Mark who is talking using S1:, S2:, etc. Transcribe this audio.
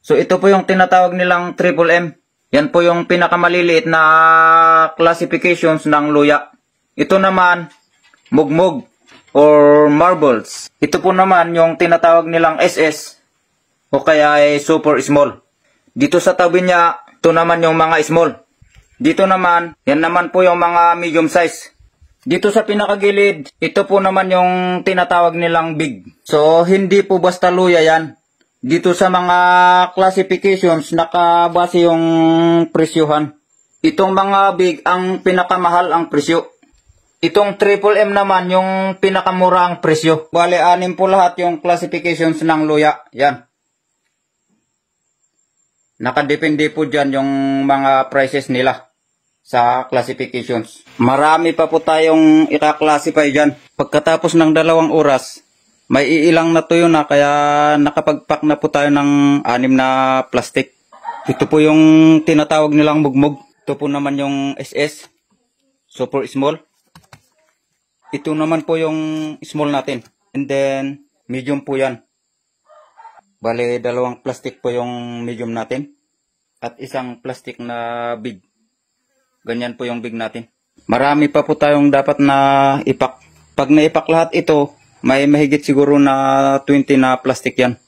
S1: So ito po yung tinatawag nilang triple M. Yan po yung pinakamaliliit na classifications ng luya. Ito naman, mugmug or marbles. Ito po naman yung tinatawag nilang SS o kaya ay super small. Dito sa tabi niya, ito naman yung mga small. Dito naman, yan naman po yung mga medium size. Dito sa pinakagilid, ito po naman yung tinatawag nilang big. So hindi po basta luya yan. Dito sa mga classifications, nakabase yung presyohan. Itong mga big, ang pinakamahal ang presyo. Itong triple M naman, yung pinakamura ang presyo. Bale, 6 po lahat yung classifications ng luya. Yan. Nakadepende po dyan yung mga prices nila sa classifications. Marami pa po tayong ika-classify dyan. Pagkatapos ng 2 oras, may iilang na tuyo na kaya nakapag-pack na po tayo ng 6 na plastic. Ito po yung tinatawag nilang mugmug. Ito po naman yung SS, super small. Ito naman po yung small natin. And then, medium po yan. Bale, 2 plastic po yung medium natin. At 1 plastic na big. Ganyan po yung big natin. Marami pa po tayong dapat na ipack. Pag naipack lahat ito, may mahigit siguro na 20 na plastic yan.